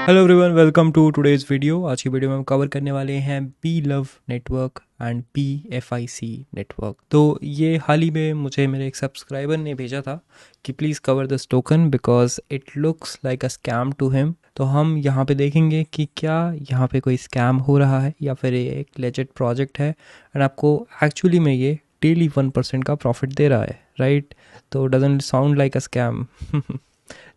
Hello everyone, welcome to today's video. आज की video में हम कवर करने वाले हैं B love network and PFIC network. तो ये हाल ही में मुझे मेरे एक सब्सक्राइबर ने भेजा था कि please cover this token because it looks like a scam to him. तो हम यहाँ पे देखेंगे कि क्या यहाँ पे कोई स्कैम हो रहा है या फिर ये एक लेजिट प्रोजेक्ट है एंड आपको एक्चुअली में ये डेली 1% का प्रॉफिट दे रहा है, राइट? तो doesn't sound like a scam.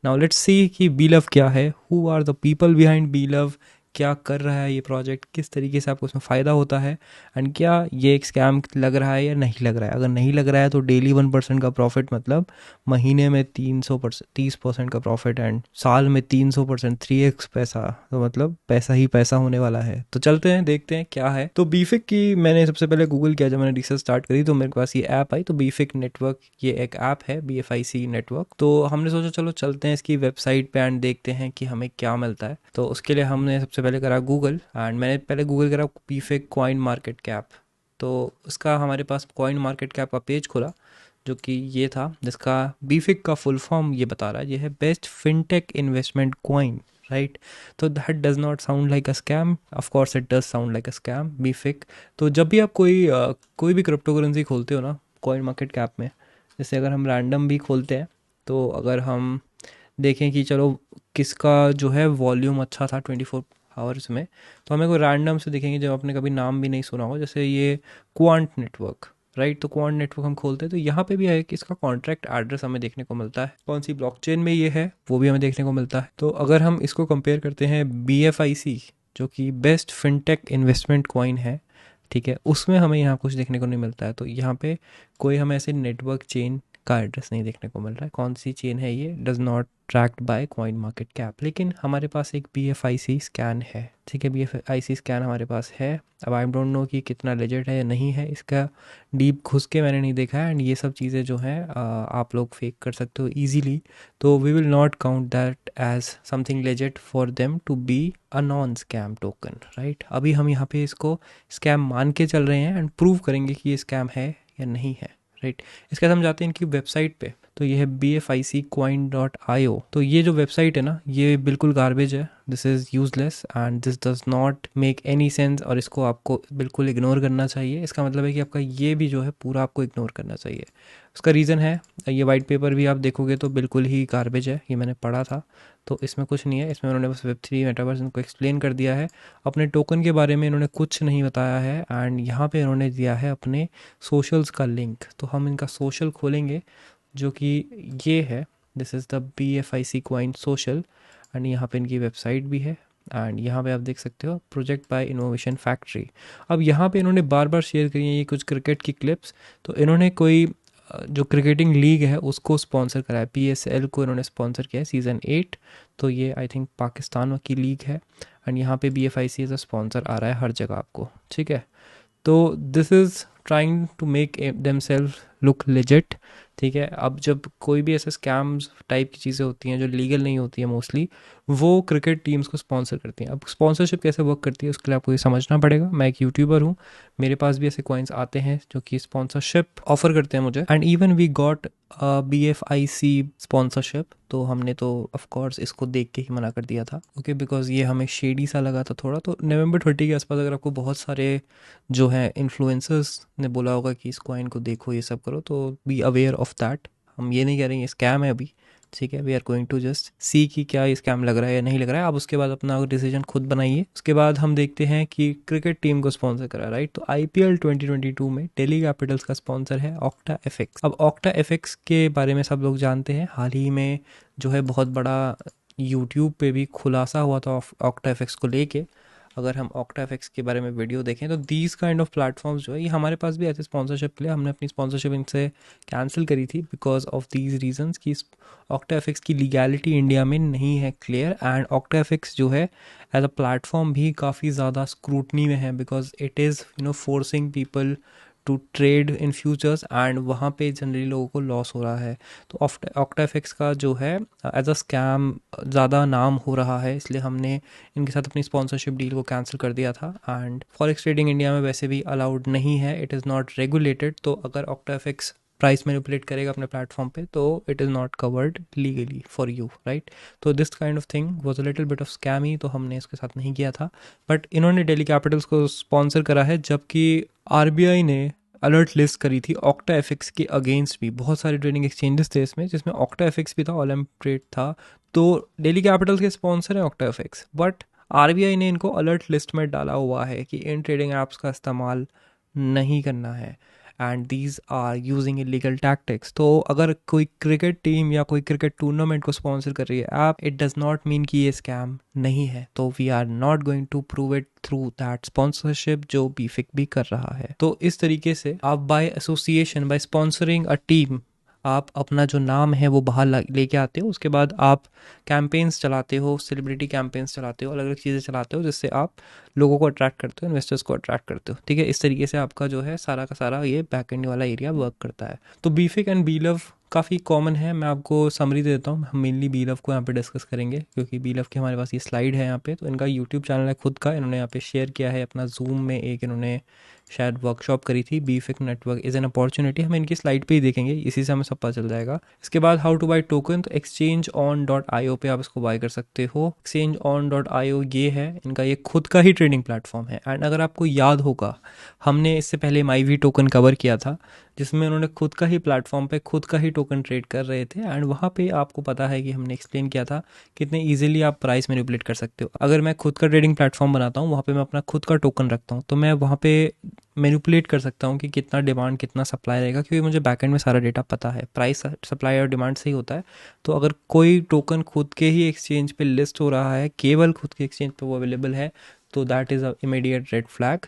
Now let's see कि बी लव क्या है, who are the people behind B love, क्या कर रहा है ये प्रोजेक्ट, किस तरीके से आपको उसमें फ़ायदा होता है एंड क्या ये एक स्कैम लग रहा है या नहीं लग रहा है। अगर नहीं लग रहा है तो डेली 1% का प्रॉफिट मतलब महीने में 30% का प्रॉफिट एंड साल में 300%, 3x पैसा। तो मतलब पैसा ही पैसा होने वाला है। तो चलते हैं देखते हैं क्या है। तो बीफिक की मैंने सबसे पहले गूगल किया, जब मैंने रिसर्च स्टार्ट करी तो मेरे पास ये ऐप आई। तो बीफिक नेटवर्क ये एक ऐप है, BFIC नेटवर्क। तो हमने सोचा चलो चलते हैं इसकी वेबसाइट पे एंड देखते हैं कि हमें क्या मिलता है। तो उसके लिए हमने सबसे पहले करा गूगल एंड मैंने पहले गूगल करा बीफिक कॉइन मार्केट कैप। तो उसका हमारे पास कॉइन मार्केट कैप का पेज खुला जो कि ये था, जिसका बीफिक का फुल फॉर्म ये बता रहा है, ये है best fintech investment coin, right? तो that does not sound like a scam. Of course it does sound like a scam, बीफिक। तो जब भी आप कोई भी क्रिप्टो करेंसी खोलते हो ना कॉइन मार्केट कैप में, जैसे अगर हम रैंडम भी खोलते हैं, तो अगर हम देखें कि चलो किसका जो है वॉल्यूम अच्छा था 24 आवर्स में, तो हमें कोई रैंडम से देखेंगे जब आपने कभी नाम भी नहीं सुना हो, जैसे ये क्वांट नेटवर्क, राइट? तो क्वांट नेटवर्क हम खोलते हैं तो यहाँ पे भी है कि इसका कॉन्ट्रैक्ट एड्रेस हमें देखने को मिलता है, कौन सी ब्लॉकचेन में ये है वो भी हमें देखने को मिलता है। तो अगर हम इसको कंपेयर करते हैं BFIC जो कि बेस्ट फिनटेक इन्वेस्टमेंट कॉइन है, ठीक है, उसमें हमें यहाँ कुछ देखने को नहीं मिलता है। तो यहाँ पे कोई हमें ऐसे नेटवर्क चेन का एड्रेस नहीं देखने को मिल रहा है। कौन सी चेन है ये, does not tracked by coin market cap. लेकिन हमारे पास एक BFIC स्कैन है, ठीक है, BFIC स्कैन हमारे पास है। अब आई डोंट नो कि कितना लेजिट है या नहीं है, इसका डीप घुस के मैंने नहीं देखा है एंड ये सब चीज़ें जो हैं आप लोग फेक कर सकते हो ईजीली। तो we will not count that as something legit for them to be a non scam token, right? अभी हम यहाँ पे इसको स्कैम मान के चल रहे हैं एंड प्रूव करेंगे कि ये स्कैम है या नहीं है, राइट? इसके बाद हम जाते हैं इनकी वेबसाइट पे। तो ये है bficcoin.io। तो ये जो वेबसाइट है ना, ये बिल्कुल गार्बेज है, this is useless and this does not make any sense, और इसको आपको बिल्कुल इग्नोर करना चाहिए। इसका मतलब है कि आपका ये भी जो है पूरा आपको इग्नोर करना चाहिए। उसका रीज़न है, ये वाइट पेपर भी आप देखोगे तो बिल्कुल ही गार्बेज है, ये मैंने पढ़ा था। तो इसमें कुछ नहीं है, इसमें उन्होंने बस Web3 मेटावर्स इनको एक्सप्लेन कर दिया है। अपने टोकन के बारे में इन्होंने कुछ नहीं बताया है एंड यहाँ पे इन्होंने दिया है अपने सोशल्स का लिंक। तो हम इनका सोशल खोलेंगे जो कि ये है, this is the BFIC coin social and यहाँ पे इनकी वेबसाइट भी है एंड यहाँ पे आप देख सकते हो प्रोजेक्ट बाय इनोवेशन फैक्ट्री। अब यहाँ पे इन्होंने बार बार शेयर करी है ये कुछ क्रिकेट की क्लिप्स। तो इन्होंने कोई जो क्रिकेटिंग लीग है उसको स्पॉन्सर करा है, PSL को इन्होंने स्पॉन्सर किया है सीज़न 8। तो ये आई थिंक पाकिस्तान की लीग है एंड यहाँ पे BFIC एज अ स्पॉन्सर आ रहा है हर जगह आपको, ठीक है? तो this is trying to make them self look legit, ठीक है? अब जब कोई भी ऐसे स्कैम्स टाइप की चीज़ें होती हैं जो लीगल नहीं होती है मोस्टली, वो क्रिकेट टीम्स को स्पॉन्सर करती हैं। अब स्पॉन्सरशिप कैसे वर्क करती है उसके लिए आपको ये समझना पड़ेगा। मैं एक यूट्यूबर हूँ, मेरे पास भी ऐसे कॉइन्स आते हैं जो कि स्पॉन्सरशिप ऑफर करते हैं मुझे and even we got BFIC sponsorship. तो हमने तो ऑफ कोर्स इसको देख के ही मना कर दिया था, ओके, बिकॉज ये हमें शेडी सा लगा था थोड़ा। तो नवंबर 30 के आसपास अगर आपको बहुत सारे जो है इन्फ्लुएंसर्स ने बोला होगा कि इस कॉइन को देखो, ये सब करो, तो बी अवेयर ऑफ दैट। हम ये नहीं कह रहे हैं ये स्कैम है अभी, ठीक है? We are going to just see कि क्या ये स्कैम लग रहा है या नहीं लग रहा है। आप उसके बाद अपना डिसीजन खुद बनाइए। उसके बाद हम देखते हैं कि क्रिकेट टीम को स्पॉन्सर करा, राइट? तो IPL 2022 में दिल्ली कैपिटल्स का स्पॉन्सर है OctaFX। अब OctaFX के बारे में सब लोग जानते हैं, हाल ही में जो है बहुत बड़ा यूट्यूब पे भी खुलासा हुआ था OctaFX को लेके। अगर हम OctaFX के बारे में वीडियो देखें तो दीज काइंड ऑफ प्लेटफॉर्म्स जो है ये हमारे पास भी ऐसे स्पॉन्सरशिप के लिए हमने अपनी स्पॉन्सरशिप इनसे कैंसिल करी थी बिकॉज ऑफ दीज रीजंस कि OctaFX की लीगैलिटी इंडिया में नहीं है क्लियर एंड OctaFX जो है एज अ प्लेटफॉर्म भी काफ़ी ज़्यादा स्क्रूटनी में है because it is forcing people to trade in futures and वहाँ पे जनरली लोगों को लॉस हो रहा है। तो OctaFX का जो है एज अ स्कैम ज़्यादा नाम हो रहा है, इसलिए हमने इनके साथ अपनी स्पॉन्सरशिप डील को कैंसिल कर दिया था। एंड फॉरेक्स ट्रेडिंग इंडिया में वैसे भी अलाउड नहीं है, इट इज़ नॉट रेगुलेटेड। तो अगर OctaFX प्राइस मैनिपुलेट करेगा अपने प्लेटफॉर्म पे, तो it is not covered legally for you, right. तो this kind of thing was a little bit of scam ही, तो हमने इसके साथ नहीं किया था। बट इन्होंने डेली कैपिटल्स को स्पॉन्सर करा है, जबकि आरबीआई ने अलर्ट लिस्ट करी थी ऑक्टा एफएक्स के अगेंस्ट भी। बहुत सारे ट्रेडिंग एक्सचेंजेस थे इसमें, जिसमें ऑक्टा एफएक्स भी था, ओलम ट्रेड था। तो डेली कैपिटल्स के स्पॉन्सर है ऑक्टा एफएक्स, बट आरबीआई ने इनको अलर्ट लिस्ट में डाला हुआ है कि इन ट्रेडिंग ऐप्स का इस्तेमाल नहीं करना है, and these are using illegal tactics. तो अगर कोई क्रिकेट टीम या कोई क्रिकेट टूर्नामेंट को स्पॉन्सर कर रही है app, it does not mean कि ये स्कैम नहीं है। तो we are not going to prove it through that sponsorship जो बीफिक भी कर रहा है। तो इस तरीके से आप by association, by sponsoring a team, आप अपना जो नाम है वो बाहर लेके आते हो। उसके बाद आप कैंपेन्स चलाते हो, सेलिब्रिटी कैंपेन्स चलाते हो, अलग अलग चीज़ें चलाते हो, जिससे आप लोगों को अट्रैक्ट करते हो, इन्वेस्टर्स को अट्रैक्ट करते हो, ठीक है। इस तरीके से आपका जो है सारा का सारा ये बैक एंड वाला एरिया वर्क करता है। तो बीफिक एंड बीलव काफ़ी कॉमन है। मैं आपको समरी दे देता हूँ। हम मेनली बीलव को यहाँ पे डिस्कस करेंगे, क्योंकि बीलव की हमारे पास ये स्लाइड है यहाँ पे। तो इनका यूट्यूब चैनल है खुद का, इन्होंने यहाँ पे शेयर किया है अपना जूम में, एक इन्होंने शायद वर्कशॉप करी थी, बीफिक नेटवर्क इज़ एन अपॉर्चुनिटी। हम इनकी स्लाइड पे ही देखेंगे, इसी से हमें सब पता चल जाएगा। इसके बाद हाउ टू बाई टोकन, तो एक्सचेंज ऑन डॉट आई ओ पे आप इसको बाय कर सकते हो। एक्सचेंज ऑन डॉट आई ओ ये है इनका, ये खुद का ही ट्रेडिंग प्लेटफॉर्म है। एंड अगर आपको याद होगा, हमने इससे पहले माईवी टोकन कवर किया था, जिसमें उन्होंने खुद का ही प्लेटफॉर्म पे खुद का ही टोकन ट्रेड कर रहे थे। एंड वहाँ पे आपको पता है कि हमने एक्सप्लेन किया था कितने इजीली आप प्राइस मैनिपुलेट कर सकते हो। अगर मैं खुद का ट्रेडिंग प्लेटफॉर्म बनाता हूँ, वहाँ पे मैं अपना खुद का टोकन रखता हूँ, तो मैं वहाँ पे मैनिपुलेट कर सकता हूँ कि कितना डिमांड कितना सप्लाई रहेगा, क्योंकि मुझे बैकएंड में सारा डेटा पता है, प्राइस सप्लाई और डिमांड से ही होता है। तो अगर कोई टोकन खुद के ही एक्सचेंज पे लिस्ट हो रहा है, केवल खुद के एक्सचेंज पे वो अवेलेबल है, तो that is a immediate red flag,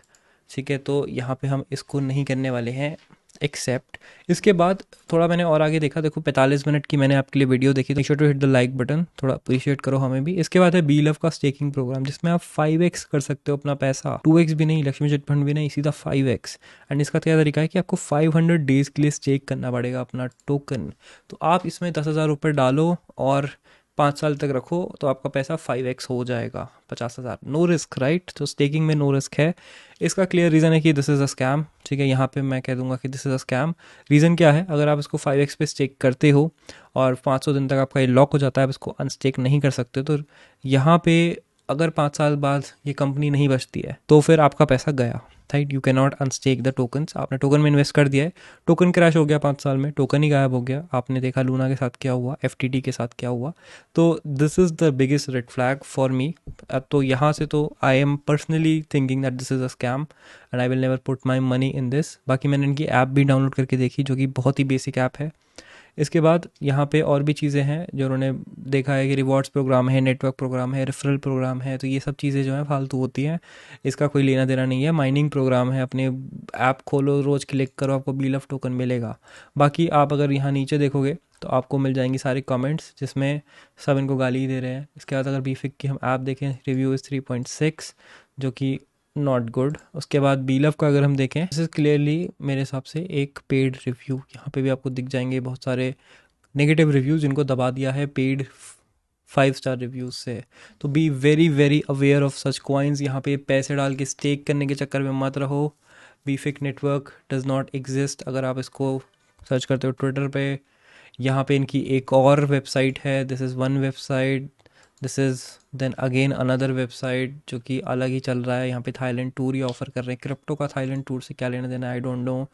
ठीक है। तो यहाँ पे हम इसको नहीं करने वाले हैं एक्सेप्ट। इसके बाद थोड़ा मैंने और आगे देखा, देखो 45 मिनट की मैंने आपके लिए वीडियो देखी, तो sure to hit the like button, थोड़ा अप्रिशिएट करो हमें भी। इसके बाद है बीलव का स्टेकिंग प्रोग्राम, जिसमें आप 5x कर सकते हो अपना पैसा, 2x भी नहीं, लक्ष्मी चिट फंड भी नहीं, सीधा 5x। एंड इसका क्या तरीका है कि आपको 500 डेज के लिए स्टेक करना पड़ेगा अपना टोकन। तो आप इसमें 10,000 रुपये डालो और 5 साल तक रखो, तो आपका पैसा 5x हो जाएगा, 50,000। No risk, right. तो स्टेकिंग में नो रिस्क है। इसका क्लियर रीज़न है कि दिस इज़ अ स्कैम, ठीक है। यहाँ पे मैं कह दूंगा कि this is a scam. Reason क्या है, अगर आप इसको 5x पे स्टेक करते हो और 500 दिन तक आपका ये लॉक हो जाता है, आप इसको अनस्टेक नहीं कर सकते, तो यहाँ पे अगर 5 साल बाद ये कंपनी नहीं बचती है, तो फिर आपका पैसा गया, right. You can not unstake the tokens. आपने टोकन में इन्वेस्ट कर दिया है, टोकन क्रैश हो गया 5 साल में, टोकन ही गायब हो गया। आपने देखा लूना के साथ क्या हुआ, एफटीटी के साथ क्या हुआ। तो this is the biggest red flag for me. तो यहाँ से तो I am personally thinking that this is a scam and I will never put my money in this. बाकी मैंने इनकी ऐप भी डाउनलोड करके देखी, जो कि बहुत ही बेसिक ऐप है। इसके बाद यहाँ पे और भी चीज़ें हैं जो उन्होंने देखा है कि रिवॉर्ड्स प्रोग्राम है, नेटवर्क प्रोग्राम है, रेफरल प्रोग्राम है। तो ये सब चीज़ें जो हैं फालतू होती हैं, इसका कोई लेना देना नहीं है। माइनिंग प्रोग्राम है, अपने ऐप खोलो, रोज़ क्लिक करो, आपको बीलव टोकन मिलेगा। बाकी आप अगर यहाँ नीचे देखोगे तो आपको मिल जाएंगी सारे कमेंट्स, जिसमें सब इनको गाली ही दे रहे हैं। इसके बाद अगर बीफिक की हम ऐप देखें, रिव्यू इज़ 3.6, जो कि नॉट गुड। उसके बाद बीलव का अगर हम देखें, दिस इज़ क्लियरली मेरे हिसाब से एक पेड रिव्यू। यहाँ पे भी आपको दिख जाएंगे बहुत सारे नेगेटिव रिव्यूज़, जिनको दबा दिया है पेड 5 स्टार रिव्यूज़ से। तो be very very aware of such coins. यहाँ पे पैसे डाल के स्टेक करने के चक्कर में मत रहो। बीफिक नेटवर्क डज़ नॉट एग्जिस्ट। अगर आप इसको सर्च करते हो ट्विटर पे, यहाँ पे इनकी एक और वेबसाइट है, this is one website, this is then again another website, जो कि अलग ही चल रहा है। यहाँ पे थाईलैंड टूर ही ऑफ़र कर रहे हैं। क्रिप्टो का थाईलैंड टूर से क्या लेना देना, आई डोंट नो।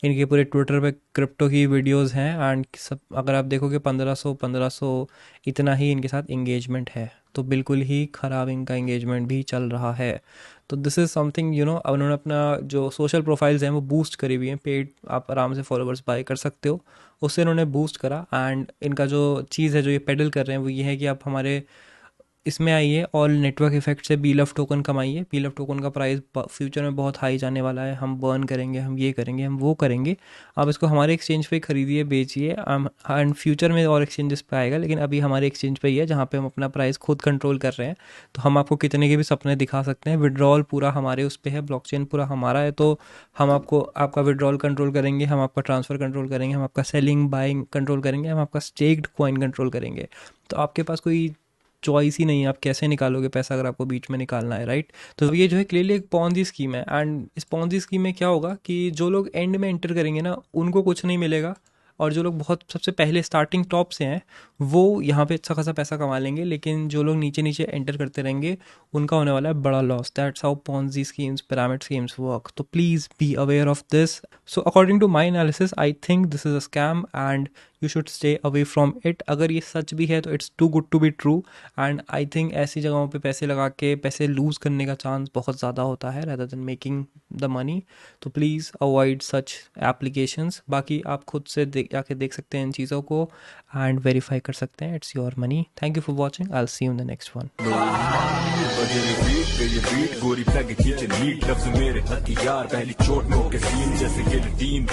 इनके पूरे ट्विटर पे क्रिप्टो की वीडियोस हैं एंड सब अगर आप देखोगे 1500 इतना ही इनके साथ इंगेजमेंट है। तो बिल्कुल ही ख़राब इनका इंगेजमेंट भी चल रहा है। तो this is something, you know, उन्होंने अपना जो सोशल प्रोफाइल्स हैं वो बूस्ट करी हुई हैं, पेड आप आराम से फॉलोअर्स बाय कर सकते हो, उससे इन्होंने बूस्ट करा। एंड इनका जो चीज़ है जो ये पेडल कर रहे हैं वो ये है कि आप हमारे इसमें आइए, ऑल नेटवर्क इफेक्ट से बीलव टोकन कमाइए। बीलव टोकन का प्राइस फ्यूचर में बहुत हाई जाने वाला है, हम बर्न करेंगे, हम ये करेंगे, हम वो करेंगे। आप इसको हमारे एक्सचेंज पे खरीदिए, बेचिए, एंड फ्यूचर में और एक्सचेंजेस पे आएगा, लेकिन अभी हमारे एक्सचेंज पे ही है, जहाँ पे हम अपना प्राइस खुद कंट्रोल कर रहे हैं। तो हम आपको कितने के भी सपने दिखा सकते हैं। विड्रॉल पूरा हमारे उस पर है, ब्लॉकचेन पूरा हमारा है, तो हम आपको आपका विड्रॉल कंट्रोल करेंगे, हम आपका ट्रांसफ़र कंट्रोल करेंगे, हम आपका सेलिंग बाइंग कंट्रोल करेंगे, हम आपका स्टेक्ड कॉइन कंट्रोल करेंगे। तो आपके पास कोई चॉइस ही नहीं है, आप कैसे निकालोगे पैसा अगर आपको बीच में निकालना है, राइट। तो ये जो है क्लियरली एक पॉन्जी स्कीम है। एंड इस पॉन्जी स्कीम में क्या होगा कि जो लोग एंड में एंटर करेंगे ना, उनको कुछ नहीं मिलेगा, और जो लोग बहुत सबसे पहले स्टार्टिंग टॉप से हैं वो यहाँ पे अच्छा खासा पैसा कमा लेंगे, लेकिन जो लोग नीचे नीचे एंटर करते रहेंगे उनका होने वाला है बड़ा loss. That's how Ponzi schemes, pyramid schemes work. तो please be aware of this. So according to my analysis I think this is a scam and you should stay away from it. अगर ये सच भी है तो it's too good to be true. And I think ऐसी जगहों पे पैसे लगा के पैसे लूज़ करने का चांस बहुत ज़्यादा होता है rather than making the money. तो प्लीज़ अवॉइड सच एप्लीकेशंस. बाकी आप खुद से जाके देख सकते हैं इन चीज़ों को एंड वेरीफाई कर सकते हैं. It's your money. Thank you for watching. I will see you in the next one. गोरी प्लग किचन मीट लफ्ज मेरे हथियार पहली चोट में सीन जैसे गिल्टीन.